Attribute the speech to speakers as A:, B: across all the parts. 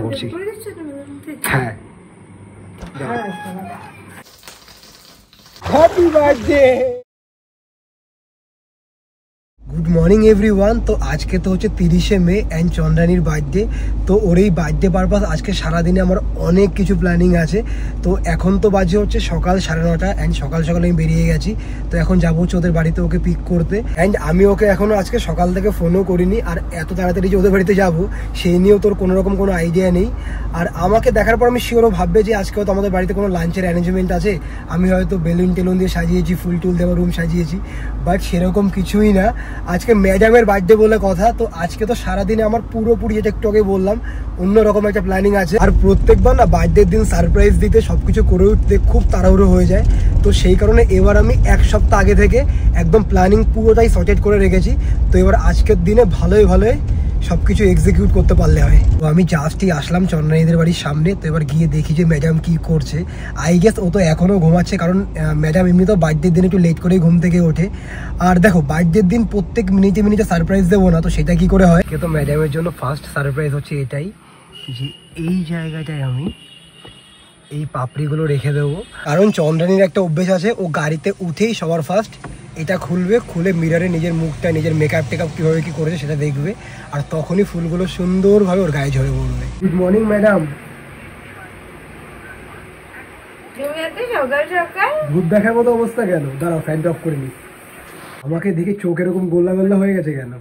A: করছি। হ্যাঁ, happy birthday. Good morning everyone. তো আজকে তো হচ্ছে 30শে মে অ্যান্ড চন্দ্রানীর বার্থডে। তো ওর এই বার্থডে পারপাস আজকে সারাদিনে আমার অনেক কিছু প্ল্যানিং আছে। তো এখন তো বাজে হচ্ছে সকাল 9:30 অ্যান্ড সকাল সকাল আমি বেরিয়ে গেছি। তো এখন যাবো হচ্ছে ওদের বাড়িতে ওকে পিক করতে। অ্যান্ড আমি ওকে এখনও আজকে সকাল থেকে ফোনও করিনি। আর এত তাড়াতাড়ি যে ওদের বাড়িতে যাবো সেই নিয়েও তোর কোনো রকম কোনো আইডিয়া নেই। আর আমাকে দেখার পর আমি শিওরও ভাববে যে আজকে হয়তো আমাদের বাড়িতে কোনো লাঞ্চের অ্যারেঞ্জমেন্ট আছে। আমি হয়তো বেলুন টেলুন দিয়ে সাজিয়েছি, ফুল টুল দিয়ে রুম সাজিয়েছি, বাট সেরকম কিছুই না। আজকে ম্যাডামের বার্থডে বলে কথা। তো আজকে তো সারাদিনে আমার পুরোপুরি যেটা একটু আগে বললাম অন্যরকম একটা প্ল্যানিং আছে। আর প্রত্যেকবার না বার্থডের দিন সারপ্রাইজ দিতে সবকিছু করে উঠতে খুব তাড়াহুড়ো হয়ে যায়। তো সেই কারণে এবার আমি এক সপ্তাহ আগে থেকে একদম প্ল্যানিং পুরোটাই সর্টেড করে রেখেছি। তো এবার আজকের দিনে ভালোই সবকিছু এক্সিকিউট করতে পারলে হয়। তো আমি জাস্টই আসলাম চন্দ্রানীদের বাড়ির সামনে। তো এবার গিয়ে দেখি যে ম্যাডাম কি করছে। আই গেস ও তো এখনো ঘুমাচ্ছে, কারণ ম্যাডাম এমনি তো বার্থডের দিন একটু লেট করেই ঘুম থেকে ওঠে। আর দেখো বার্থডের দিন প্রত্যেক মিনিটে মিনিটে সারপ্রাইজ দেবো না, তো সেটা কি করে হয়। তো ম্যাডামের জন্য ফার্স্ট সারপ্রাইজ হচ্ছে এটাই, যে এই জায়গাটায় আমি এই পাপড়িগুলো রেখে দেবো। কারণ চন্দ্রানীর একটা অভ্যেস আছে, ও গাড়িতে উঠেই সবার ফার্স্ট এটা খুলবে, খুলে মিররে নিজের মুখটা, নিজের মেকআপ টেকআপ কীভাবে কী করেছে সেটা দেখবে। আর তখনই ফুলগুলো সুন্দরভাবে ওর গায়ে ঝরে পড়বে। Good morning madam. ভূত দেখার মতো অবস্থা কেন? দাঁড়াও ফ্যানটা অফ করে নি। আমাকে দেখে চোখ এরকম গোল্লা গোল্লা হয়ে গেছে কেন?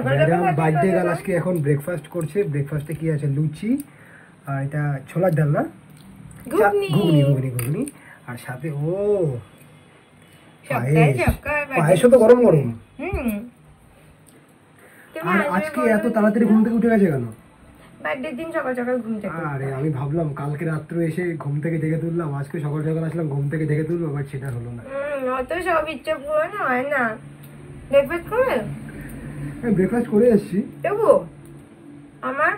A: ম্যাডাম বার্থডে গার্ল আজকে এখন ব্রেকফাস্ট করছে। ব্রেকফাস্টে কি আছে? লুচি আর এটা ছোলার ডাল না, ঘুগনি। আর সাথে ও পায়েসও তো গরম গরম। আর আজকে এত তাড়াতাড়ি ঘুম থেকে উঠে গেছে কেন?
B: বার্থডের দিন সকাল সকাল ঘুম থেকে।
A: আরে আমি ভাবলাম কালকে রাত্রে এসে ঘুম থেকে ডেকে তুললাম, আজকে সকাল সকাল আসলাম ঘুম থেকে ডেকে তুলবো, বাট সেটা হলো না।
B: অত সব ইচ্ছা পূরণ হয় না। ব্রেকফাস্ট করে?
A: হ্যাঁ ব্রেকফাস্ট করে এসেছি।
B: তবু আমার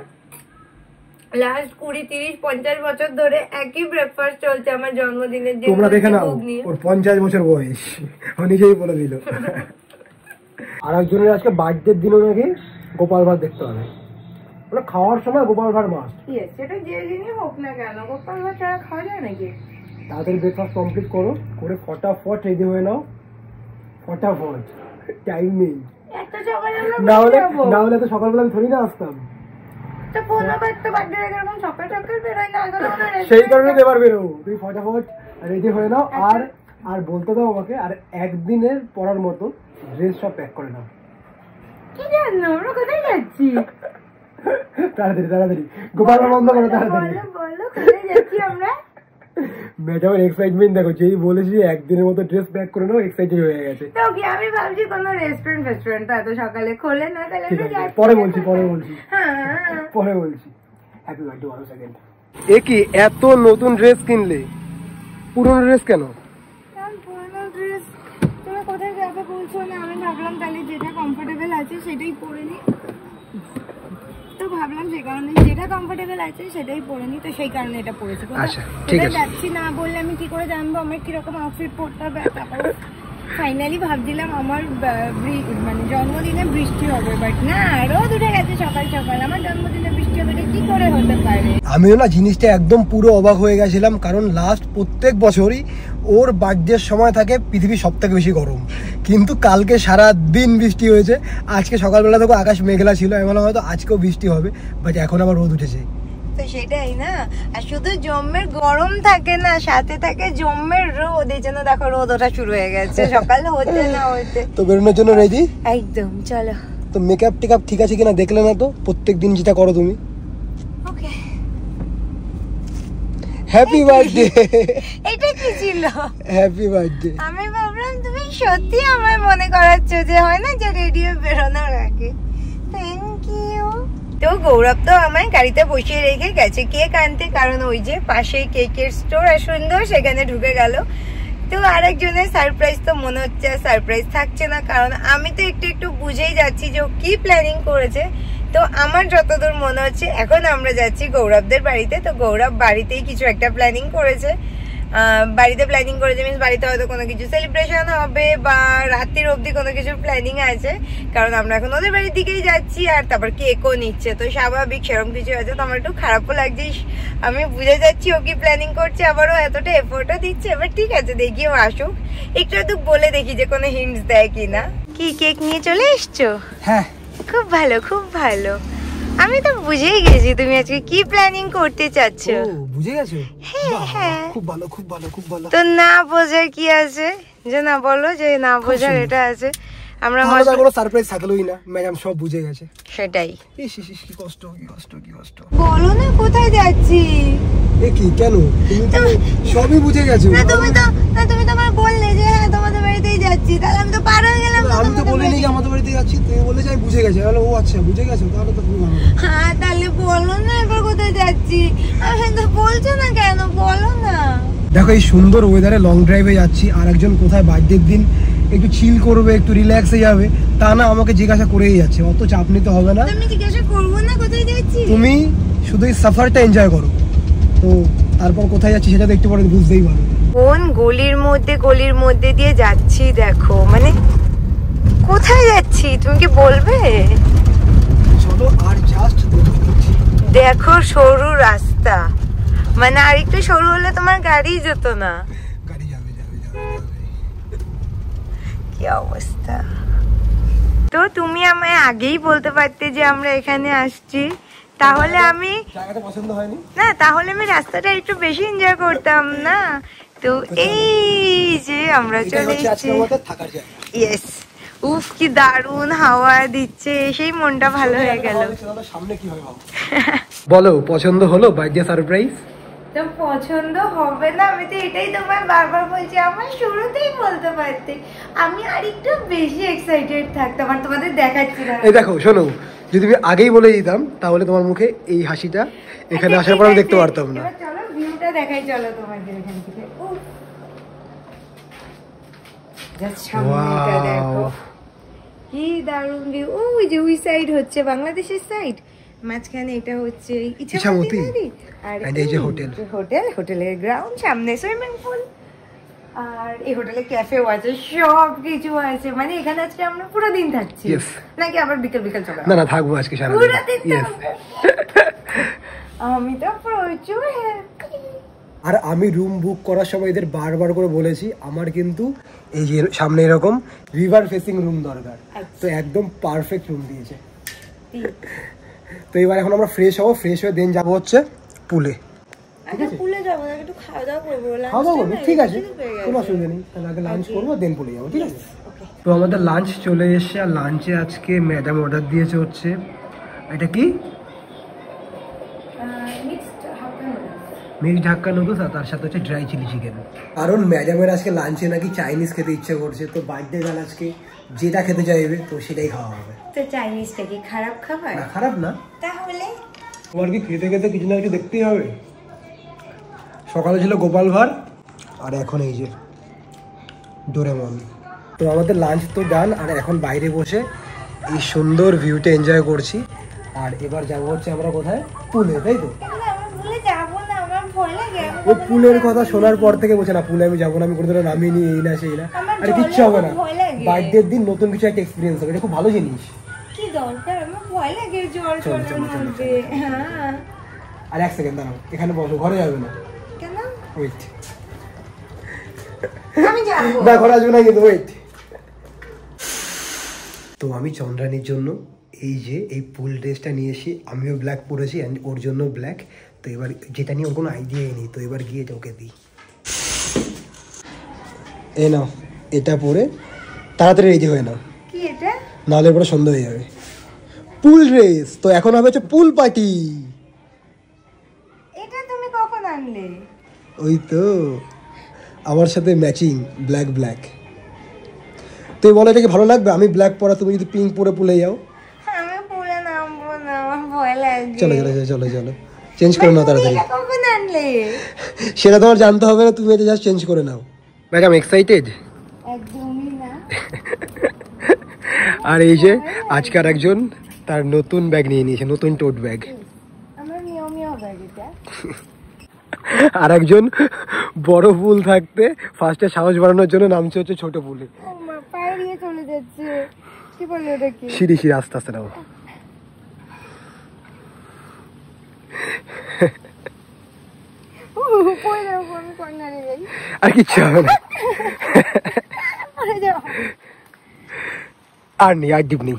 B: লাস্ট 20, 30, 50 বছর ধরে একই ব্রেকফাস্ট চলছে আমার জন্মদিনের দিন।
A: তোমরা দেখে নাও, ওর 50 বছর বয়স, ও নিজেই বলে দিল। আর একজনের আজকে বার্থডের দিনও নাকি গোপাল ভাত দেখতে হবে। ওরা খাওয়ার সময় গোপাল ভাত মাস্ট।
B: সেটা যে দিনই হোক না কেন, গোপাল ভাত ছাড়া খাওয়া যায় নাকি?
A: তাড়াতাড়ি ব্রেকফাস্ট কমপ্লিট করো, করে ফটাফট রেডি হয়ে নাও। ফটাফট, টাইম নেই। না হলে তো সকালবেলা আমি থরি না আসতাম। সেই কারণে এবার বেরোবো। তুমি ফটাফট রেডি হয়ে নাও। আর বলতে দাও আমাকে, আর একদিনের পরার মতো ড্রেস সব প্যাক করে নাও।
B: কি জানো আমরা কোথায় যাচ্ছি?
A: তাড়াতাড়ি গোপাল বন্ধ করো, তাড়াতাড়ি
B: বলো কোথায় যাচ্ছি আমরা?
A: ম্যাডামের এক্সাইটমেন্ট দেখো, যেই বলেছি একদিনের মতো ড্রেস প্যাক করে নাও, এক্সাইটেড হয়ে গেছে।
B: তো কি আমি ভাবছি কোনো রেস্টুরেন্ট এত সকালে খোলে না, তাহলে
A: পরে বলছি। হ্যাঁ পরে বলছি। Happy birthday one second. এ কি এত নতুন ড্রেস কিনলে, পুরনো ড্রেস কেন?
B: পুরনো ড্রেস তুমি কোথায় যাবে বলছো না, আমি ভাবলাম তাহলে যেটা কমফোর্টেবল আছে সেটাই পরে নি। তো ভাবলাম সেই কারণে যেটা কমফোর্টেবল আছে সেটাই পরে নি, তো সেই কারণে এটা পরেছি।
A: আচ্ছা ঠিক আছে।
B: যাচ্ছি না বললে আমি কি করে জানবো আমার কিরকম আউটফিট পরতে হবে? তারপর ফাইনালি ভাবছিলাম আমার মানে জন্মদিনে বৃষ্টি হবে, বাট না, রোদ উঠে গেছে সকাল সকাল। আমার জন্মদিনে বৃষ্টি হবে কি করে হতে পারে?
A: আমিও না জিনিসটা একদম পুরো অবাক হয়ে গেছিলাম, কারণ লাস্ট প্রত্যেক বছরই ওর বার্থডের সময় থাকে পৃথিবীর সব থেকে বেশি গরম, কিন্তু কালকে সারা দিন বৃষ্টি হয়েছে। আজকে সকালবেলা থেকে আকাশ মেঘলা ছিল, আমি ভাবলাম হয়তো আজকেও বৃষ্টি হবে, বাট এখন আবার রোদ উঠেছে।
B: তো সেটাই না, আর শুধু জম্মের গরম থাকে না, সাথে থাকে জম্মের রোদ। এই জন্য দেখো রোদ ওঠা শুরু হয়ে গেছে, সকাল হতে না হতে।
A: তো বেরোনোর জন্য রেডি?
B: একদম, চলো।
A: তো মেকআপ টেকআপ ঠিক আছে কিনা দেখলে না তো? প্রত্যেক দিন যেটা করো তুমি।
B: ওকে,
A: হ্যাপি বার্থডে।
B: এটা কি ছিল?
A: Happy birthday.
B: আমি ভাবলাম তুমি সত্যি আমায় মনে করাচ্ছ যে হয় না যে রেডিও বেরোনোর আগে। Thank you. তো গৌরব তো আমায় গাড়িতে বসিয়ে রেখে গেছে কেক আনতে, কারণ ওই যে পাশেই কেকের স্টোর আর সুন্দর, সেখানে ঢুকে গেল। তো আরেকজনের সারপ্রাইজ তো মনে হচ্ছে সারপ্রাইজ থাকছে না, কারণ আমি তো একটু বুঝেই যাচ্ছি যে ও কি প্ল্যানিং করেছে। তো আমার যতদূর মনে হচ্ছে এখন আমরা যাচ্ছি গৌরবদের বাড়িতে। তো গৌরব বাড়িতেই কিছু একটা প্ল্যানিং করেছে, বাড়িতে প্ল্যানিং করেছে, মিন্স বাড়িতে হয়তো কোনো কিছু সেলিব্রেশন হবে বা রাত্রির অবধি কোনো কিছুর প্ল্যানিং আছে, কারণ আমরা এখন ওদের বাড়ির দিকেই যাচ্ছি। আর তারপর কেকও নিচ্ছে, তো স্বাভাবিক সেরকম কিছু আছে। তো আমার একটু খারাপও লাগছে, আমি বুঝে যাচ্ছি ও কি প্ল্যানিং করছে, আবারও এতটা এফোর্টও দিচ্ছে। এবার ঠিক আছে, দেখি ও আসুক, একটু বলে দেখি যে কোনো হিন্টস দেয় কিনা। কি কেক নিয়ে চলে এসছো?
A: হ্যাঁ,
B: খুব ভালো, খুব ভালো। আমি তো বুঝেই গেছি তুমি আজকে কি প্ল্যানিং করতে চাচ্ছ।
A: বুঝে গেছো?
B: হ্যাঁ,
A: খুব ভালো, খুব ভালো, খুব ভালো।
B: তো না বোঝার কি আছে, যে না বলো যে না বোঝার এটা আছে। আমরা
A: কোনো সারপ্রাইজ থাকলোই না, ম্যাডাম সব বুঝে গেছে।
B: সেটাই।
A: ইস ইস, কি কষ্ট, কি কষ্ট, কি কষ্ট।
B: বলো না কোথায় যাচ্ছি।
A: এ কি, কেন? তুমি তো সবই বুঝে গেছো।
B: না তুমি তো আমার বললে যে হ্যাঁ তোমাদের বাড়িতেই যাচ্ছি, তাহলে আমি তো পার হয়ে গেলাম।
A: আমি তো বলিনি যে আমাদের বাড়িতে যাচ্ছি, তুমি বললে যে আমি বুঝে গেছি। তাহলে ও আচ্ছা বুঝে গেছো, তাহলে তো খুব ভালো।
B: হ্যাঁ, তাহলে বলো না এবার কোথায় যাচ্ছি। আমি তো বলছো না কেন, বলো না।
A: দেখো, এই সুন্দর ওয়েদারে লং ড্রাইভে যাচ্ছি, আর একজন কোথায় বার্থডের দিন একটু চিল করবে, একটু রিল্যাক্সে যাবে, তা না আমাকে জিজ্ঞাসা করেই যাচ্ছে। অত চাপ নিতে হবে না,
B: তুমি জিজ্ঞাসা করবো না কোথায় যাচ্ছি।
A: তুমি শুধু এই সাফারটা এনজয় করো। তো তারপর কোথায় যাচ্ছি সেটা তো একটু পরে বুঝতেই পারো।
B: কোন গলির মধ্যে দিয়ে যাচ্ছি দেখো, মানে কোথায় যাচ্ছি তুমি কি বলবে?
A: চলো, আর জাস্ট
B: দেখো সরু রাস্তা, মানে আর একটু সরু হলে তোমার গাড়ি যেত না।
A: গাড়ি যাবে।
B: কি অবস্থা। তো তুমি আমায় আগেই বলতে পারতে যে আমরা এখানে আসছি, তাহলে আমি
A: জায়গাটা পছন্দ হয়নি
B: না, তাহলে আমি রাস্তাটা একটু বেশি এনজয় করতাম না। তো এই যে আমরা চলে এসেছি। ইয়েস, উফ কি দারুণ হাওয়া দিচ্ছে, সেই মনটা ভালো হয়ে গেল।
A: সামনে কি হবে বলো, পছন্দ হলো বার্থডে সারপ্রাইজ?
B: তো পছন্দ হবে না, আমি তো এটাই তোমার বারবার বলছি, আমার শুরুতেই বলতে পারতে, আমি আর একটু বেশি এক্সাইটেড থাকতাম। আর তোমাদের দেখাচ্ছি না।
A: এই দেখো, শোনো, যদি তুমি আগেই বলে দিতাম তাহলে তোমার মুখে এই হাসিটা এখানে আসার পর আমি দেখতে পারতাম না।
B: চলো ভিউটা দেখাই, চলো তোমাদের এখান থেকে। সামনেটা দেখো কি দারুণ ভিউ। ওই যে ওই সাইড হচ্ছে বাংলাদেশের সাইড, মাঝখানে এটা হচ্ছে ইছামতি, আর এই যে হোটেলের গ্রাউন্ড, সামনে সুইমিং পুল, আর এই হোটেলে ক্যাফেও আছে, সব কিছু আছে। মানে এখানে আজকে আমরা পুরো দিন থাকছি নাকি আবার বিকেল চলে?
A: না, থাকবো আজকে সারা দিন।
B: আমি তো প্রচুর হ্যাপি।
A: আর আমি রুম বুক করার সময় এদের বারবার করে বলেছি আমার কিন্তু এই যে সামনে এরকম রিভার ফেসিং রুম দরকার। তো একদম পারফেক্ট রুম দিয়েছে। তো এবার এখন আমরা ফ্রেশ হবো, ফ্রেশ হয়ে দেন যাবো হচ্ছে পুলে।
B: পুলে যাবো না, একটু খাওয়া দাওয়া করবো।
A: ঠিক আছে, কোনো অসুবিধা নেই। তাহলে আগে লাঞ্চ করবো, দেন পুলে যাবো, ঠিক আছে? তো আমাদের লাঞ্চ চলে এসছে, আর লাঞ্চে আজকে ম্যাডাম অর্ডার দিয়েছে হচ্ছে এটা কি মিক্সড হাক্কা নুডলস, আর তার সাথে হচ্ছে ড্রাই চিলি চিকেন। কারণ ম্যাডামের আজকে লাঞ্চে নাকি চাইনিজ খেতে ইচ্ছে করছে, তো বার্থডে গার্ল আজকে যেটা খেতে চাইবে তো সেটাই খাওয়া হবে।
B: তো চাইনিজটা কি খারাপ খাবার?
A: না, খারাপ না।
B: তাহলে
A: তোমার কি খেতে খেতে কিছু না কিছু দেখতেই হবে। সকালে ছিল গোপাল ভাঁড়, আর এখন এই যে ডোরেমন। তো আমাদের লাঞ্চ তো ডান, আর এখন বাইরে বসে এই সুন্দর ভিউটা এনজয় করছি। আর এবার যাবো হচ্ছে আমরা কোথায়, পুলে, তাই তো? ও পুলের কথা শোনার পর থেকে বলছে না পুলে আমি যাবো না, আমি কোনোদিনও নামিনি, এই না সেই না। আর কিচ্ছু হবে না, বার্থডের দিন নতুন কিছু একটা এক্সপিরিয়েন্স হবে, এটা খুব ভালো জিনিস।
B: কি দরকার, আমার ভয় লাগে জল চলার মধ্যে। হ্যাঁ,
A: আর এক সেকেন্ড দাঁড়াও, এখানে বসো, ঘরে যাবে না।
B: কেন?
A: ওয়েট,
B: আমি যাবো
A: না, ঘরে আসবে না কিন্তু, ওয়েট। তো আমি চন্দ্রানীর জন্য এই যে এই পুল ড্রেসটা নিয়ে এসে, আমিও ব্ল্যাক পরেছি অ্যান্ড ওর জন্য ব্ল্যাক। তো এবার যেটা নিয়ে ওর কোনো আইডিয়াই নেই, তো এবার গিয়ে ওকে দিই। এ নাও, এটা পরে তাড়াতাড়ি রেডি হয়ে নাও,
B: কি এটা?
A: নাহলে পরে সন্ধ্যা হয়ে যাবে। পুল ড্রেস তো এখন হবে হচ্ছে পুল পার্টি।
B: এটা তুমি কখন আনলে?
A: ওই তো আমার সাথে ম্যাচিং ব্ল্যাক। তো বলো এটা কি ভালো লাগবে? আমি ব্ল্যাক পরা, তুমি যদি পিঙ্ক পরে পুলে যাও।
B: আমি পুলে নামবো না, আমার ভয় লাগে।
A: চলো চেঞ্জ করে নাও তাড়াতাড়ি।
B: কখন আনলে
A: সেটা তোমার জানতে হবে না, তুমি এটা জাস্ট চেঞ্জ করে নাও। Madam excited?
B: একদমই না।
A: আর এই যে আজকার একজন তার নতুন ব্যাগ নিয়ে নিয়েছে, নতুন টোট ব্যাগ।
B: আমার মিও ব্যাগ এটা।
A: আর একজন বড় পুল থাকতে ফার্স্টে সাহস বাড়ানোর জন্য নামছে হচ্ছে ছোট পুলে।
B: পায়ে দিয়ে চলে যাচ্ছে, কি বলে ওটাকে?
A: সিঁড়ি সিঁড়ি আস্তে আস্তে নাও। আর কিচ্ছু হবে না, আর নেই, আর ডিপ নেই।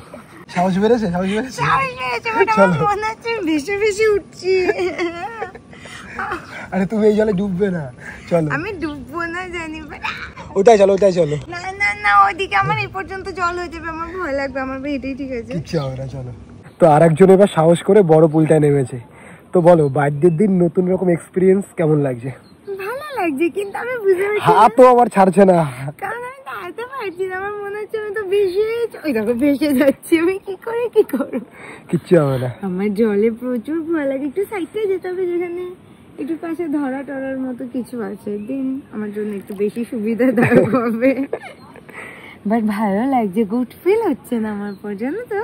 A: সাহস বেড়েছে, সাহস বেড়েছে,
B: মনে হচ্ছে বেশি বেশি উঠছি।
A: আরে তুমি এই জলে ডুববে না, চলো।
B: আমি ডুববো না জানি,
A: ওটাই চলো, ওটাই চলো।
B: না না না, ওইদিকে আমার এই পর্যন্ত জল হয়ে যাবে, আমার ভয় লাগবে, আমার এটাই ঠিক আছে।
A: কিচ্ছু হবে না, চলো। তো আরেকজন এবার সাহস করে বড় পুলটায় নেমেছে। তো বলো, বার্থডের দিন নতুন রকম এক্সপিরিয়েন্স কেমন লাগছে?
B: ভালো লাগছে, কিন্তু আমি বুঝতে পারছি
A: হাতও আমার ছাড়ছে না,
B: কারণ আমি দাঁড়াতে পারছি না। আমার মনে হচ্ছে আমি তো ভেসে, ওই দেখো ভেসে যাচ্ছি, আমি কি করে কি করবো?
A: কিচ্ছু হবে না।
B: আমার জলে প্রচুর ভয় লাগে, একটু সাইডে যেতে হবে যেখানে একটু পাশে ধরা টরার মতো কিছু আছে, দিন আমার জন্য একটু বেশি সুবিধাদায়ক হবে। বাট ভালো লাগছে, গুড ফিল হচ্ছে না আমার পর, জানো তো?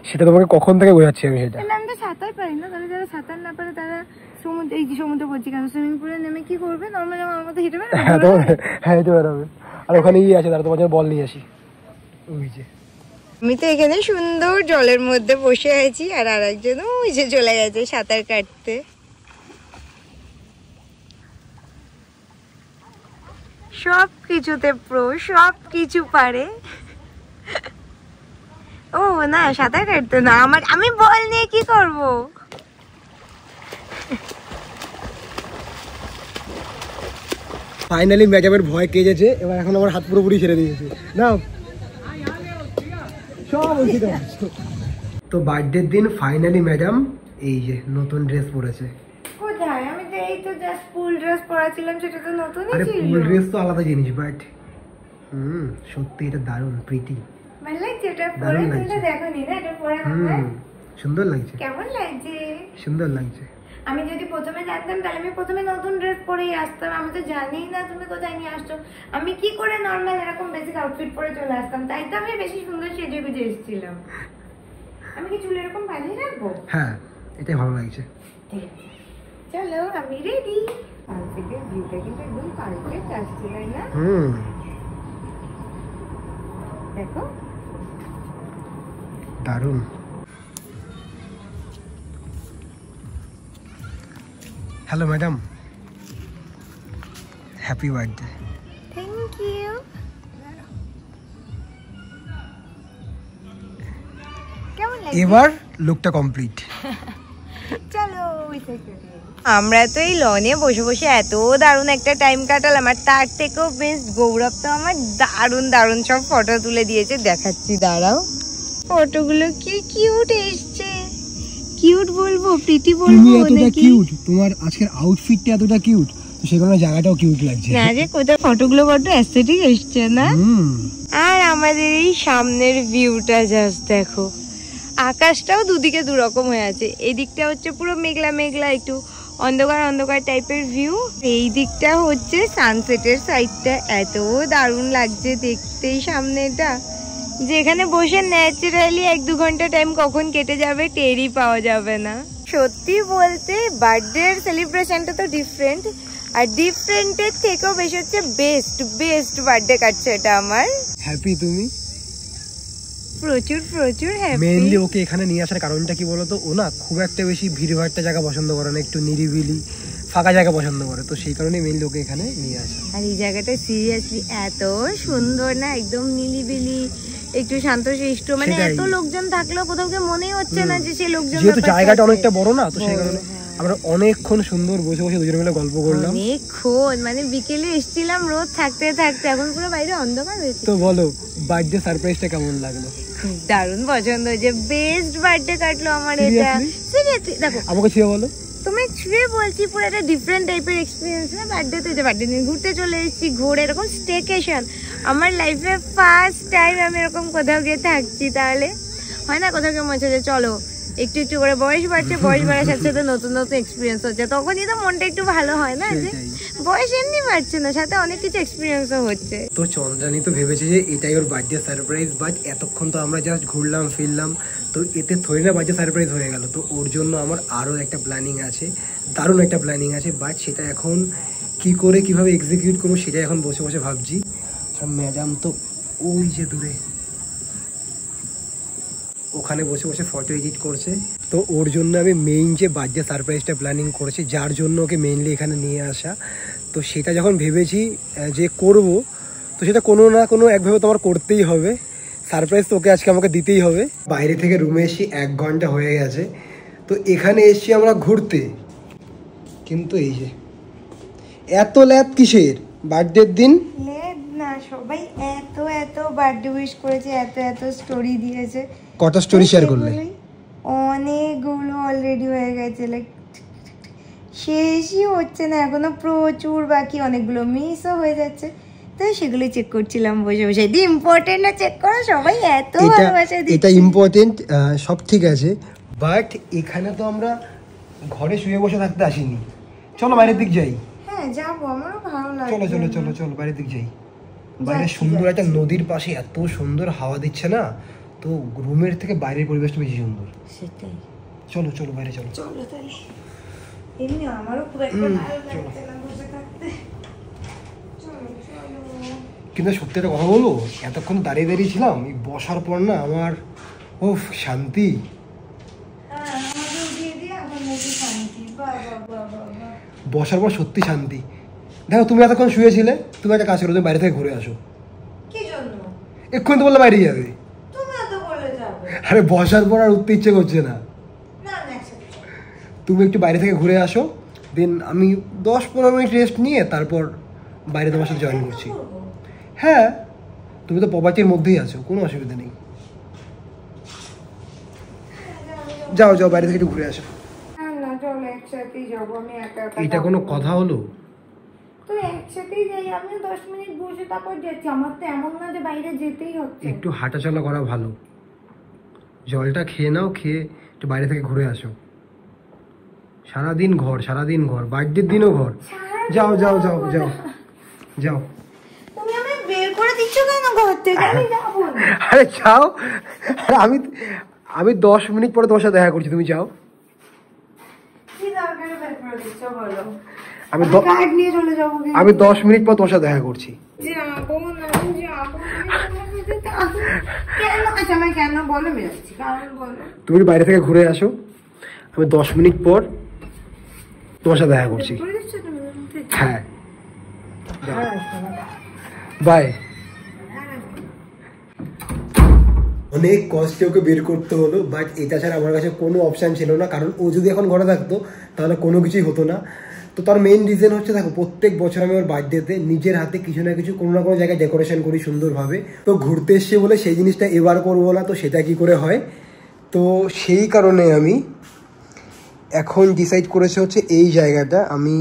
A: সেটা তোমাকে কখন থেকে বোঝাচ্ছি আমি সেটা।
B: আমি তো সাঁতার পারি না, তাহলে যারা সাঁতার না পারে তারা সমুদ্র, এই যে সমুদ্র বলছি কেন, সুইমিং পুলে নেমে কি করবে? নর্মাল আমার মতো হেঁটে বেড়াবে।
A: হ্যাঁ, হেঁটে বেড়াবে। আর ওখানে ইয়ে আছে, তারা তোমার জন্য বল নিয়ে আসি। ওই যে
B: আমি তো এখানে সুন্দর জলের মধ্যে বসে আছি, আর আরেকজন ওই যে চলে গেছে সাঁতার কাটতে। সব কিছুতে প্রো, সব কিছু পারে। ও না, সাঁতার কাটতে না, আমি বল নিয়ে কি করব?
A: ফাইনালি ম্যাডামের ভয় কেজেছে, এবার এখন আমার হাত পুরোপুরি ছেড়ে দিয়েছে। না সব তো বার্থডের দিন ফাইনালি ম্যাডাম এই যে নতুন ড্রেস পরেছে।
B: কোথায়? আমি তো এই তো জাস্ট ফুল ড্রেস পরাছিলাম, সেটা তো নতুনই ছিল।
A: আরে ফুল ড্রেস তো আলাদা জিনিস, বাট সত্যি এটা দারুণ প্রিটি।
B: ভালো লাগছে এটা পরে, তুমি দেখোনি না এটা পরে?
A: সুন্দর লাগছে।
B: কেমন লাগছে?
A: সুন্দর লাগছে।
B: আমি যদি প্রথমে জানতাম তাহলে আমি প্রথমে নতুন ড্রেস পরেই আসতাম। আমি তো জানিই না তুমি কোথায় নিয়ে আসছো, আমি কি করে নর্মাল এরকম বেসিক আউটফিট পরে চলে আসতাম। তাই তো আমি বেশি সুন্দর সেজে গুজে এসেছিলাম। আমি কি চুল এরকম বাঁধিয়ে রাখবো?
A: হ্যাঁ, এটাই ভালো লাগছে।
B: ঠিক আছে, চলো আমি রেডি। কাল থেকে ভিউটা কিন্তু একদম পারফেক্ট আসছে, তাই না? দেখো
A: দারুণ। Hello madam, happy birthday.
B: Thank you. কেমন লাগছে?
A: এবার লুকটা কমপ্লিট।
B: চলো আমরা তো এই লনে বসে বসে এত দারুণ একটা টাইম কাটালাম, আর তার থেকেও বেস্ট গৌরব তো আমার দারুণ দারুণ সব ফটো তুলে দিয়েছে, দেখাচ্ছি দাঁড়াও। ফটোগুলো কি কিউট এসছে, কিউট বলবো প্রিটি বলবো নাকি?
A: কিউট, তোমার আজকের আউটফিটটা এতটা কিউট, তো সেই কারণে জায়গাটাও কিউট লাগছে।
B: না যে কোথাও ফটোগুলো বড় অ্যাস্থেটিক এসছে না? আর আমাদের এই সামনের ভিউটা জাস্ট দেখো, আকাশটাও দুদিকে দুরকম হয়ে আছে। এই দিকটা হচ্ছে পুরো মেঘলা মেঘলা, একটু অন্ধকার অন্ধকার টাইপের ভিউ। এই দিকটা হচ্ছে সানসেটের সাইডটা, এত দারুণ লাগছে দেখতেই সামনেটা, যেখানে বসে ন্যাচারালি 1-2 ঘন্টা টাইম কখন কেটে যাবে টেরই পাওয়া যাবে না। সত্যি বলতে বার্থডের সেলিব্রেশনটা তো ডিফারেন্ট, আর ডিফারেন্টের থেকেও বেশি হচ্ছে বেস্ট বেস্ট বার্থডে কাটছে এটা আমার।
A: হ্যাপি তুমি?
B: প্রচুর প্রচুর হ্যাপি।
A: মেইনলি ওকে এখানে নিয়ে আসার কারণটা কি বলতো, ও না খুব একটা বেশি ভিড়ভাড়টা জায়গা পছন্দ করে না, একটু নিরিবিলি ফাঁকা জায়গা পছন্দ করে, তো সেই কারণে মেইনলি ওকে এখানে নিয়ে আসা।
B: আর এই জায়গাটা সিরিয়াসলি এত সুন্দর না, একদম নিরিবিলি, একটু শান্তশিষ্ট, মানে এত লোকজন থাকলেও কোথাও গিয়ে মনেই হচ্ছে না যে সেই লোকজন,
A: যেহেতু জায়গাটা অনেকটা বড় না, তো সেই কারণে আমরা অনেকক্ষণ সুন্দর বসে বসে দুজনে মিলে গল্প করলাম
B: অনেকক্ষণ। মানে বিকেলে এসেছিলাম রোদ থাকতে থাকতে, এখন পুরো বাইরে অন্ধকার হয়েছে।
A: তো বলো বার্থডে সারপ্রাইজটা কেমন লাগলো?
B: দারুণ পছন্দ হয়েছে, বেস্ট বার্থডে কাটলো আমার এটা। সিরিয়াসলি দেখো,
A: আমাকে ছুঁয়ে বলো।
B: তুমি ছুঁয়ে বলছি, পুরো একটা ডিফারেন্ট টাইপের এক্সপিরিয়েন্স না বার্থডেতে। যে বার্থডে দিন ঘুরতে চলে এসেছি, ঘুরে এরকম স্টেকেশন, আমার লাইফে ফার্স্ট টাইম আমি এরকম কোথাও গিয়ে থাকছি। তাহলে হয় না কোথাও গিয়ে মনে হচ্ছে যে চলো একটু একটু করে বয়স বাড়ছে, বয়স বাড়ার সাথে সাথে নতুন নতুন এক্সপিরিয়েন্স হচ্ছে, তখনই তো মনটা একটু ভালো হয় না, যে বয়স এমনি বাড়ছে না, সাথে অনেক কিছু এক্সপিরিয়েন্সও হচ্ছে।
A: তো চন্দ্রানী তো ভেবেছে যে এটাই ওর বার্থডে সারপ্রাইজ, বাট এতক্ষণ তো আমরা জাস্ট ঘুরলাম ফিরলাম, তো এতে থোড়ি না বাচ্চা সারপ্রাইজ হয়ে গেল। তো ওর জন্য আমার আরও একটা প্ল্যানিং আছে, দারুণ একটা প্ল্যানিং আছে, বাট সেটা এখন কি করে কিভাবে এক্সিকিউট করবো সেটা এখন বসে বসে ভাবছি। ম্যাডাম তো ওই যে দূরে ওখানে বসে বসে ফটো এডিট করছে। তো ওর জন্য আমি মেইন যে বার্থডে সারপ্রাইজটা প্ল্যানিং করেছি, যার জন্য ওকে মেইনলি এখানে নিয়ে আসা, তো সেটা যখন ভেবেছি যে করব, তো সেটা কোনো না কোনো একভাবে তো আমার করতেই হবে। সারপ্রাইজ তো ওকে আজকে আমাকে দিতেই হবে। বাইরে থেকে রুমে এসে 1 ঘন্টা হয়ে গেছে, তো এখানে এসছি আমরা ঘুরতে, কিন্তু এই যে এত ল্যাদ কিসের বার্থডের দিন?
B: না, সবাই এত এত বার্থডে উইশ করেছে, এত এত স্টোরি দিয়েছে।
A: কটা স্টোরি শেয়ার করলে?
B: অনেকগুলো অলরেডি হয়ে গেছে, লাইক শেষই হচ্ছে না, এখনো প্রচুর বাকি, অনেকগুলো মিসও হয়ে যাচ্ছে। তো সেগুলো চেক করছিলাম বসে বসে। দি ইম্পর্টেন্ট না চেক করো, সবাই এত ভালোবাসা দিচ্ছে।
A: এটা ইম্পর্টেন্ট, সব ঠিক আছে, বাট এখানে তো আমরা ঘরে শুয়ে বসে থাকতে আসিনি। চলো বাইরের দিক যাই।
B: হ্যাঁ যাবো, আমারও ভালো লাগে।
A: চলো চলো চলো চলো বাইরের দিক যাই। বাইরে সুন্দর একটা নদীর পাশে এত সুন্দর হাওয়া দিচ্ছে না, তো রুমের থেকে বাইরের পরিবেশটা বেশি সুন্দর।
B: সেটাই,
A: চলো চলো বাইরে চলো।
B: চলো তাহলে। এমনি আমারও খুব একটা ভালো লাগছে না বসে থাকতে। চলো চলো।
A: কিন্তু সত্যি একটা কথা বলবো, এতক্ষণ দাঁড়িয়ে দাঁড়িয়ে ছিলাম, এই বসার পর না আমার উফ শান্তি। বসার পর সত্যি শান্তি। দেখো তুমি এতক্ষণ শুয়েছিলে, তুমি একটা কাজ করো, তুমি বাইরে থেকে ঘুরে আসো।
B: কি জন্য?
A: এক্ষুনি তো বললে বাইরে যাবে।
B: তুমি তো বলে যাবে।
A: আরে বসার পর আর উঠতে ইচ্ছে করছে না। তুমি একটু বাইরে থেকে ঘুরে আসো, দেন আমি 10-15 মিনিট রেস্ট নিয়ে তারপর বাইরে তোমার সাথে জয়েন করছি। হ্যাঁ, তুমি তো প্রপার্টির মধ্যেই আছো, কোনো অসুবিধা নেই। যাও যাও বাইরে থেকে একটু ঘুরে আসো।
B: না চলো একসাথেই যাবো, আমি একা একা।
A: এটা কোনো কথা হলো?
B: তো একসাথেই যাই, আমি 10 মিনিট বসে তারপর যাচ্ছি। আমার তো এমন না যে বাইরে যেতেই হচ্ছে।
A: একটু হাঁটাচলা করা ভালো, জলটা খেয়ে নাও, খেয়ে একটু বাইরে থেকে ঘুরে আসো। সারাদিন ঘর, সারাদিন ঘর, বার্থডের দিনও ঘর। যাও যাও যাও যাও যাও।
B: তুমি আমায় বের করে দিচ্ছ কেন ঘর থেকে? আমি যাবো না।
A: আরে যাও, আমি 10 মিনিট পরে তোমার সাথে দেখা করছি, তুমি যাও।
B: কি দরকারে বের করে দিচ্ছ বলো?
A: আমি
B: কার্ড নিয়ে চলে যাবো।
A: আমি 10 মিনিট পর তোমার সাথে দেখা করছি।
B: যাবো না, যাবো কেন? আচ্ছা আমি কেন বলো, বেরোচ্ছি কারণ বলো।
A: তুমি বাইরে থেকে ঘুরে আসো, আমি 10 মিনিট পর তোমার সাথে দেখা করছি। হ্যাঁ বাই। অনেক কষ্টে ওকে বের করতে হলো, বাট এটা ছাড়া আমার কাছে কোনো অপশান ছিল না, কারণ ও যদি এখন ঘরে থাকতো তাহলে কোনো কিছুই হতো না। তো তার মেইন রিজন হচ্ছে, দেখো প্রত্যেক বছর আমি ওর বার্থডেতে নিজের হাতে কিছু না কিছু কোনো না কোনো জায়গায় ডেকোরেশন করি সুন্দরভাবে। তো ঘুরতে এসছে বলে সেই জিনিসটা এবার করবো না, তো সেটা কি করে হয়? তো সেই কারণে আমি এখন ডিসাইড করেছি হচ্ছে এই জায়গাটা আমি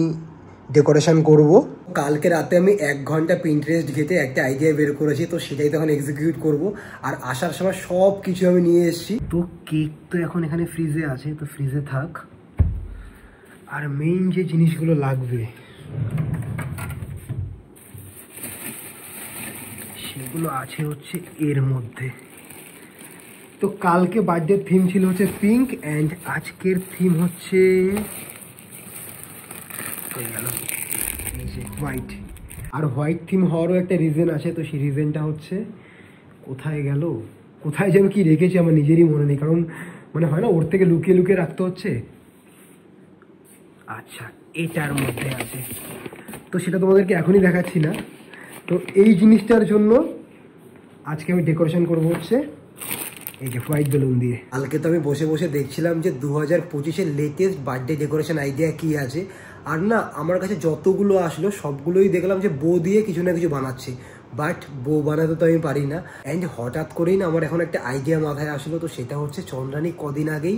A: ডেকোরেশন করব। কালকে রাতে আমি 1 ঘন্টা পিন্টারেস্ট ঘেটে একটা আইডিয়া বের করেছি, তো সেটাই তখন এক্সিকিউট করব। আর আসার সময় সব কিছু আমি নিয়ে এসেছি। তো কেক তো এখন এখানে ফ্রিজে আছে, তো ফ্রিজে থাক। আর মেইন যে জিনিসগুলো লাগবে সেগুলো আছে হচ্ছে এর মধ্যে। তো কালকে বার্থডে থিম ছিল হচ্ছে পিঙ্ক, অ্যান্ড আজকের থিম হচ্ছে হোয়াইট। আর হোয়াইট থিম হওয়ারও একটা রিজন আছে, তো সেই রিজনটা হচ্ছে কোথায় গেল, কোথায় যেন কি রেখেছি আমার নিজেরই মনে নেই, কারণ মানে হয় না ওর থেকে লুকিয়ে লুকিয়ে রাখতে হচ্ছে। আচ্ছা এটার মধ্যে আছে, তো সেটা তোমাদেরকে এখনই দেখাচ্ছি না। তো এই জিনিসটার জন্য আজকে আমি ডেকোরেশন করবো হচ্ছে এই যে হোয়াইট বেলুন দিয়ে। কালকে তো আমি বসে বসে দেখছিলাম যে 2025-এর লেটেস্ট বার্থডে ডেকোরেশন আইডিয়া কি আছে। আর না আমার কাছে যতগুলো আসলো সবগুলোই দেখলাম যে বো দিয়ে কিছু না কিছু বানাচ্ছে, বাট বো বানাতে তো আমি পারি না। অ্যান্ড হঠাৎ করেই না আমার এখন একটা আইডিয়া মাথায় আসলো, তো সেটা হচ্ছে চন্দ্রানী কদিন আগেই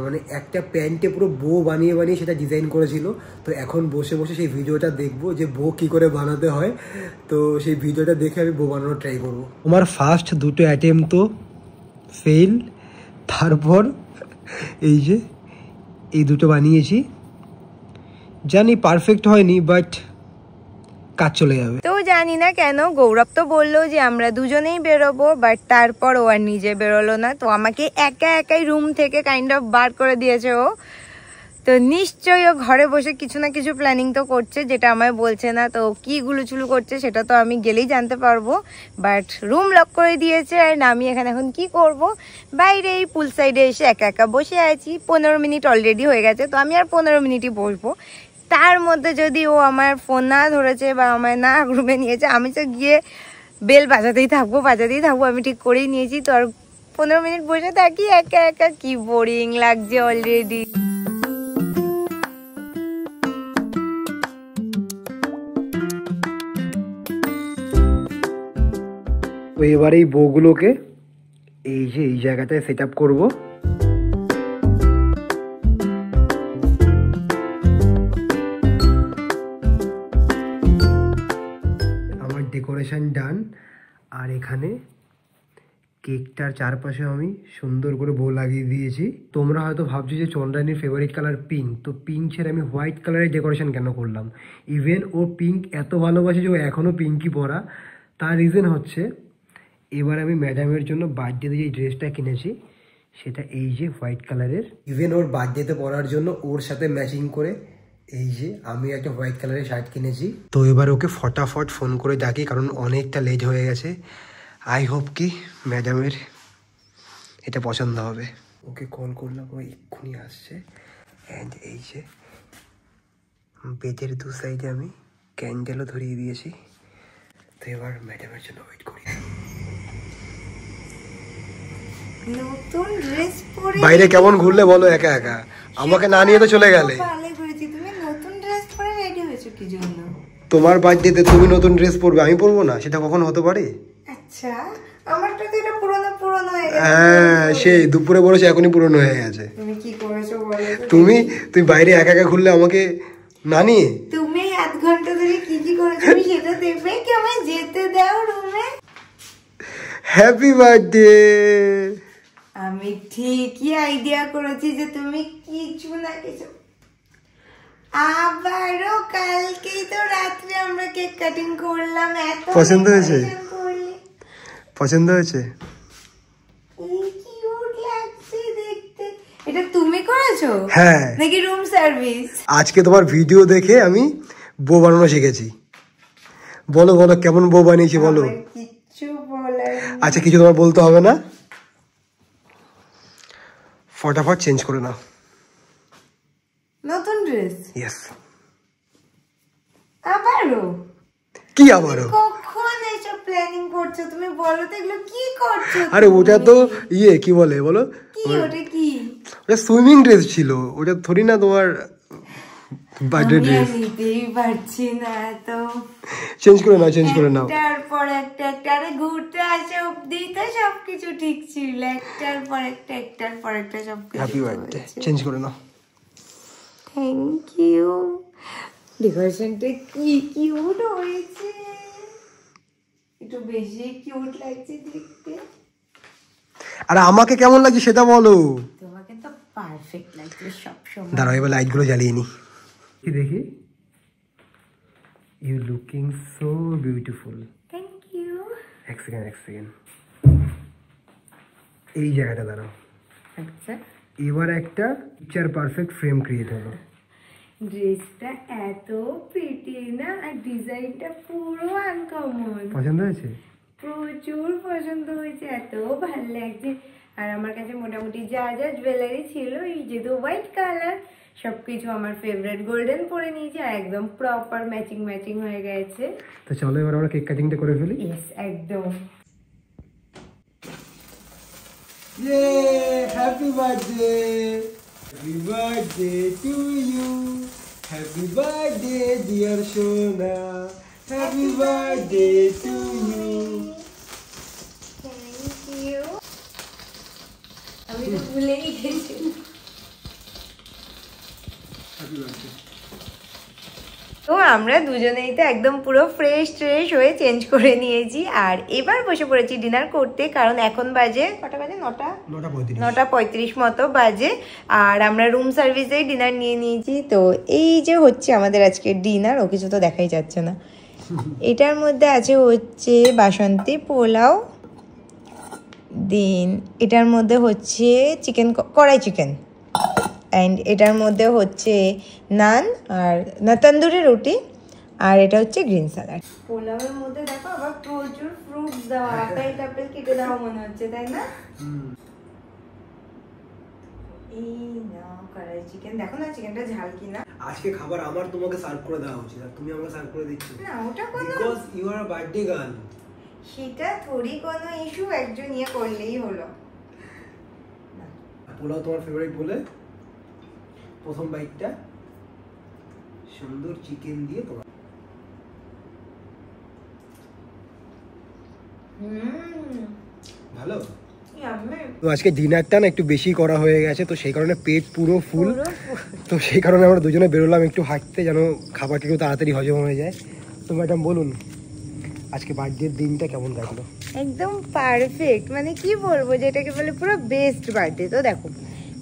A: মানে একটা প্যান্টে পুরো বো বানিয়ে বানিয়ে সেটা ডিজাইন করেছিল। তো এখন বসে বসে সেই ভিডিওটা দেখবো যে বো কি করে বানাতে হয়। তো সেই ভিডিওটা দেখে আমি বো বানানোর ট্রাই করবো। আমার ফার্স্ট দুটো অ্যাটেম্প তো ফেল, তারপর এই যে এই দুটো বানিয়েছি, জানি পারফেক্ট হয়নি, বাট কাজ চলে যাবে।
B: তো জানি না কেন গৌরব তো বললো যে আমরা দুজনেই বেরোবো, বাট তারপর ও আর নিজে বেরোলো না। তো আমাকে একাই রুম থেকে কাইন্ড অফ বার করে দিয়েছে ও। তো নিশ্চয়ই ও ঘরে বসে কিছু না কিছু প্ল্যানিং তো করছে, যেটা আমায় বলছে না। তো কি গুলুচুলু করছে সেটা তো আমি গেলেই জানতে পারবো। বাট রুম লক করে দিয়েছে, আর আমি এখানে এখন কি করব, বাইরে এই পুল সাইডে এসে একা বসে আছি। 15 মিনিট অলরেডি হয়ে গেছে, তো আমি আর 15 মিনিটই বসবো। তার মধ্যে যদি ও আমার ফোন না ধরেছে বা আমায় না রুমে নিয়েছে, আমি তো গিয়ে বেল বাজাতেই থাকবো। আমি ঠিক করেই নিয়েছি। তো আর 15 মিনিট বসে থাকি একা, কি বোরিং লাগছে অলরেডি।
A: তো এবার এই বউগুলোকে এই জায়গাটায় সেট আপ করবো। আমার ডেকোরেশন ডান, আর এখানে কেকটার চারপাশে আমি সুন্দর করে বউ লাগিয়ে দিয়েছি। তোমরা হয়তো ভাবছো যে চন্দ্রানীর ফেভারিট কালার পিঙ্ক, তো পিঙ্ক ছেড়ে আমি হোয়াইট কালারের ডেকোরেশন কেন করলাম। ইভেন ও পিঙ্ক এত ভালোবাসে যে ও এখনও পিঙ্কই পরা। তার রিজন হচ্ছে এবার আমি ম্যাডামের জন্য বার্থডেতে যে ড্রেসটা কিনেছি সেটা এই যে হোয়াইট কালারের। ইভেন ওর বার্থডেতে পরার জন্য ওর সাথে ম্যাচিং করে এই যে আমি একটা হোয়াইট কালারের শার্ট কিনেছি। তো এবার ওকে ফটাফট ফোন করে ডাকি, কারণ অনেকটা লেট হয়ে গেছে। আই হোপ কি ম্যাডামের এটা পছন্দ হবে। ওকে কল করলাম, ও এক্ষুনি আসছে। অ্যান্ড এই যে বেডের দু সাইডে আমি ক্যান্ডেলও ধরিয়ে দিয়েছি। তো এবার ম্যাডামের জন্য ওয়েট করি।
B: নতুন ড্রেস পরে
A: বাইরে কেমন ঘুরলে বলো একা, আমাকে না নিয়ে তো চলে গেলে।
B: ভালো করেছি, তুমি নতুন ড্রেস পরে রেডি হয়েছো কি জন্য?
A: তোমার বার্থডেতে তুমি নতুন ড্রেস পরবে, আমি পরবো না? সেটা কখনো হতে পারে?
B: আচ্ছা, আমারটা তো এটা পুরনো হয়ে গেছে।
A: হ্যাঁ, সেই দুপুরে বলেছে এখনই পুরনো হয়ে গেছে।
B: তুমি কি করেছো বলো?
A: তুমি বাইরে একা ঘুরলে আমাকে না নিয়ে।
B: তুমি 1 ঘন্টা ধরে কি করেছো তুমি সেটা দেখবে কি? আমায় যেতে দাও রুমে।
A: Happy birthday.
B: আমি ঠিকই আইডিয়া করেছি যে তুমি কিছু না কিছু। আবারও কালকেই তো রাত্রে আমরা কেক কাটিং করলাম। এত
A: পছন্দ হয়েছে? পছন্দ হয়েছে?
B: কিউট লাগছে দেখতে। এটা তুমি করেছো?
A: হ্যাঁ।
B: নাকি রুম সার্ভিস?
A: আজকে তোমার ভিডিও দেখে আমি বউ বানানো শিখেছি। বলো কেমন বউ বানিয়েছি বলো।
B: কিচ্ছু বলার।
A: আচ্ছা, কিছু তোমার বলতে হবে না, ফটাফট চেঞ্জ করে নাও।
B: নতুন ড্রেস?
A: ইয়েস।
B: আবারও?
A: কি আবারও?
B: কখন এসব প্ল্যানিং করছো তুমি বলো তো? এগুলো কি করছো?
A: আরে ওটা তো কি বলে বলো,
B: কি ওটা কি?
A: ওটা সুইমিং ড্রেস ছিল, ওটা থোড়ি না তোমার বার্থডে ড্রেস।
B: নিতেই পারছি না তো।
A: চেঞ্জ করে নাও।
B: একটার পর একটা আরে ঘুরতে আসে অব্দি তো সবকিছু ঠিক ছিল। একটার পর একটা সবকিছু।
A: Happy birthday. চেঞ্জ করে নাও।
B: Thank you. ডেকোরেশনটা কি কিউট হয়েছে, একটু বেশি কিউট লাগছে দেখতে।
A: আর আমাকে কেমন লাগছে সেটা বলো।
B: তোমাকে তো পারফেক্ট লাগছে সবসময়।
A: দাঁড়াও, এবার লাইটগুলো জ্বালিয়ে নি। কি দেখি? You looking so beautiful.
B: Thank you.
A: এক সেকেন্ড। এই জায়গাটা দাঁড়াও।
B: আচ্ছা,
A: এবার একটা পিকচার পারফেক্ট ফ্রেম ক্রিয়েট হলো।
B: ড্রেসটা এত প্রিটি না, আর ডিজাইনটা পুরো আনকমন।
A: পছন্দ হয়েছে?
B: প্রচুর পছন্দ হয়েছে, এত ভালো লাগছে। আর আমার কাছে মোটামুটি যা জুয়েলারি ছিল, এই যেহেতু হোয়াইট কালার, সবকিছু আমার ফেভারিট গোল্ডেন পরে নিয়েছি, আর একদম প্রপার ম্যাচিং হয়ে গেছে।
A: তো চলো এবার আমরা কেক কাটিংটা করে ফেলি।
B: ইয়েস, একদম।
A: Happy birthday. Happy birthday to you. Happy birthday dear Sona. Happy birthday to you.
B: Thank you. আমি তো ভুলেই গেছি।
A: Happy birthday.
B: তো আমরা দুজনেই তো একদম পুরো ফ্রেশ হয়ে চেঞ্জ করে নিয়েছি, আর এবার বসে পড়েছি ডিনার করতে। কারণ এখন বাজে কটা বাজে? 9:35 মতো বাজে। আর আমরা রুম সার্ভিসেই ডিনার নিয়ে নিয়েছি। তো এই যে হচ্ছে আমাদের আজকে ডিনার। ও কিছু তো দেখাই যাচ্ছে না। এটার মধ্যে আছে হচ্ছে বাসন্তী পোলাও, দেন এটার মধ্যে হচ্ছে চিকেন, কড়াই চিকেন, অ্যান্ড এটার মধ্যে হচ্ছে নান আর না তন্দুরি রুটি, আর এটা হচ্ছে গ্রিন স্যালাড। পোলাওয়ের মধ্যে দেখো আবার প্রচুর ফ্রুটস দেওয়া, আপেল টাপেল কেটে দেওয়া মনে হচ্ছে, তাই না? এই না কড়াই চিকেন, দেখো না চিকেনটা ঝাল কিনা।
A: আজকে খাবার আমার তোমাকে সার্ভ করে দেওয়া উচিত, আর তুমি আমাকে সার্ভ করে দিচ্ছ
B: না, ওটা কোনো
A: because you are birthday girl.
B: সেটা থোড়ি কোনো ইস্যু, একজন ইয়ে করলেই হলো।
A: পোলাও তোমার ফেভারিট বলে প্রথম বাইটটা সুন্দর চিকেন দিয়ে তোমার। ভালো। তো আজকে ডিনারটা না একটু বেশি করা হয়ে গেছে, তো সেই কারণে পেট পুরো ফুল। তো সেই কারণে আমরা দুজনে বেরোলাম একটু হাঁটতে, যেন খাবারটা একটু তাড়াতাড়ি হজম হয়ে যায়। তো ম্যাডাম বলুন আজকে বার্থডের দিনটা কেমন কাটলো?
B: একদম পারফেক্ট, মানে কি বলবো, যেটাকে বলে পুরো বেস্ট বার্থডে। তো দেখো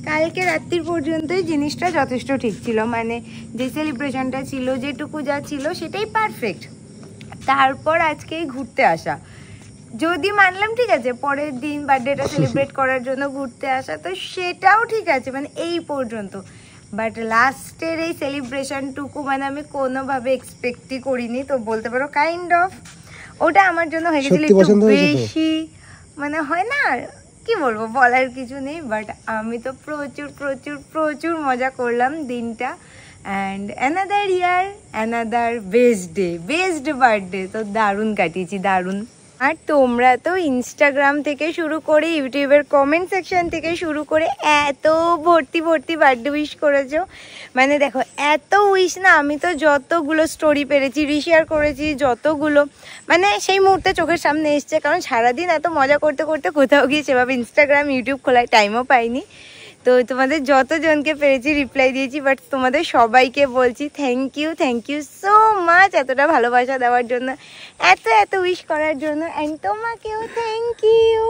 B: কালকে রাত্রির পর্যন্তই জিনিসটা যথেষ্ট ঠিক ছিল, মানে যে সেলিব্রেশনটা ছিল, যেটুকু যা ছিল সেটাই পারফেক্ট। তারপর আজকেই ঘুরতে আসা, যদি মানলাম ঠিক আছে পরের দিন বার্থডেটা সেলিব্রেট করার জন্য ঘুরতে আসা, তো সেটাও ঠিক আছে, মানে এই পর্যন্ত। বাট লাস্টের এই সেলিব্রেশনটুকু মানে আমি কোনোভাবে এক্সপেক্টই করিনি, তো বলতে পারো কাইন্ড অফ ওটা আমার জন্য হয়ে গেছিল একটু বেশি, মানে হয় না কি বলবো, বলার কিছু নেই। বাট আমি তো প্রচুর প্রচুর প্রচুর মজা করলাম দিনটা, and another year another best day, best birthday. তো দারুণ কাটিয়েছি, দারুণ। আর তোমরা তো ইনস্টাগ্রাম থেকে শুরু করে ইউটিউবের কমেন্ট সেকশন থেকে শুরু করে এত ভর্তি ভর্তি বার্থডে উইশ করেছো, মানে দেখো এত উইশ না, আমি তো যতগুলো স্টোরি পেরেছি রিশেয়ার করেছি, যতগুলো মানে সেই মুহূর্তে চোখের সামনে এসছে, কারণ সারাদিন এত মজা করতে করতে কোথাও গিয়ে সেভাবে ইনস্টাগ্রাম ইউটিউব খোলার টাইমও পাইনি। তো তোমাদের যতজনকে পেরেছি রিপ্লাই দিয়েছি, বাট তোমাদের সবাইকে বলছি থ্যাংক ইউ সো মাচ এতটা ভালোবাসা দেওয়ার জন্য, এত উইশ করার জন্য, অ্যান্ড তোমাকেও থ্যাংক ইউ।